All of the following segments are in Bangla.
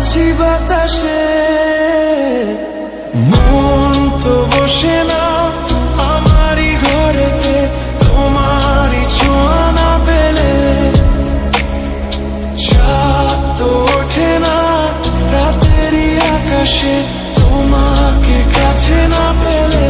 চলেছি বাতাসে। মন তো বসে না আমারই ঘরেতে, তোমারই ছোঁয়া না পেলে। চাঁদ তো ওঠে না রাতেরই আকাশে, তোমাকে কাছে না পেলে।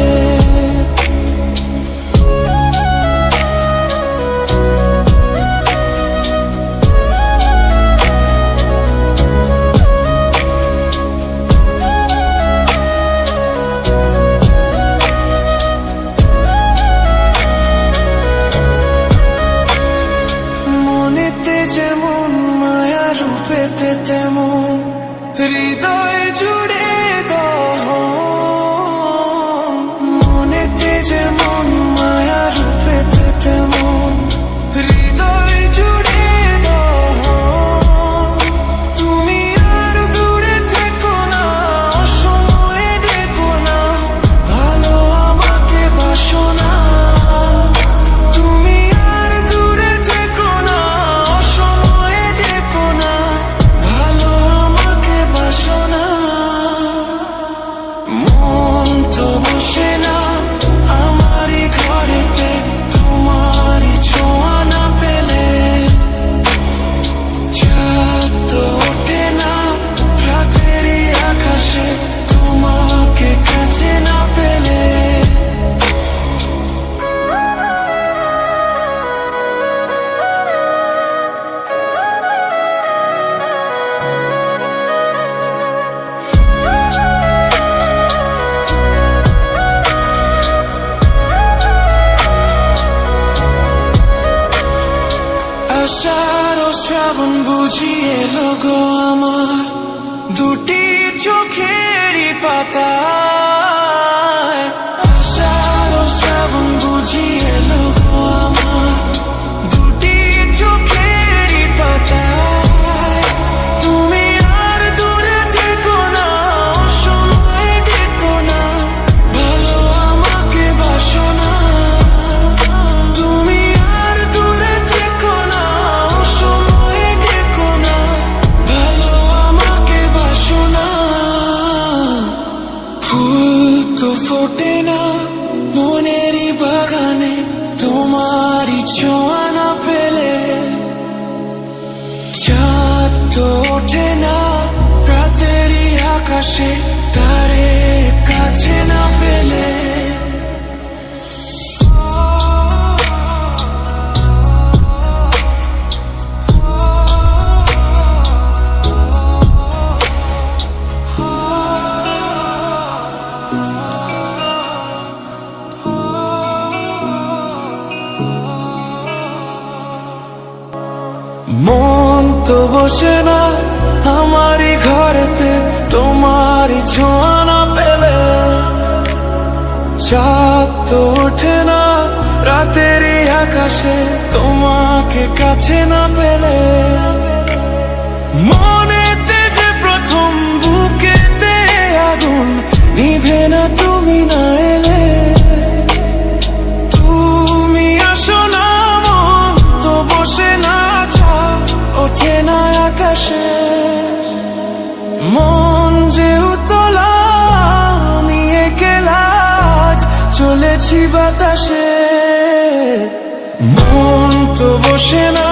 মনেতে যেমন মায়া, রূপেতে তেমন হৃদয় জুড়ে দহন। মনেতে যেমন মায়া, রূপেতে তেমন হৃদয় জুড়ে দহন। তুমি আর দূরে থেকো না, অসময়ে ডেকো না, ভালো আমাকে বাসো না। তুমি আর দূরে থেকো না, অসময়ে ডেকো না, ভালো আমাকে বাসো না। মন তো বসে না আমারই ঘরেতে, তোমারই ছোঁয়া না পেলে। চাঁদ তো ওঠে না রাতেরই আকাশে, তোমাকে কাছে না পেলে। আষাঢ় ও শ্রাবণ বুঝিয়ে এলো গো আমার, দুটি চোখেরই পাতায়। আষাঢ় ও শ্রাবণ বুঝিয়ে এলো গো আমার, দুটি চোখেরই পাতায়। তুমি আর দূরে থেকো না, অসময়ে ডেকো না, ভালো আমাকে বাসো না। তুমি আর দূরে থেকো না, অসময়ে ডেকো না, ভালো আমাকে বাসো না। ফুল তো ফোটে না মনেরই বাগানে, তোমারই ছোঁয়া না পেলে। চাঁদ তো ওঠে না রাতেরই আকাশে, তারে কাছে না পেলে। মন তো বসে না আমারই ঘরেতে, তোমারই ছোঁয়া না পেলে। চাঁদ তো ওঠে না রাতেরই আকাশে, তোমাকে কাছে না পেলে। মনেতে যে প্রথম বুকেতে আগুন, নিভে না তুমি না এলে। তুমি আসো না, মন তো বসে না, ওঠে না আকাশে। মন যে উতলা, আমি একলা আজ চলেছি বাতাসে। মন তো বসে না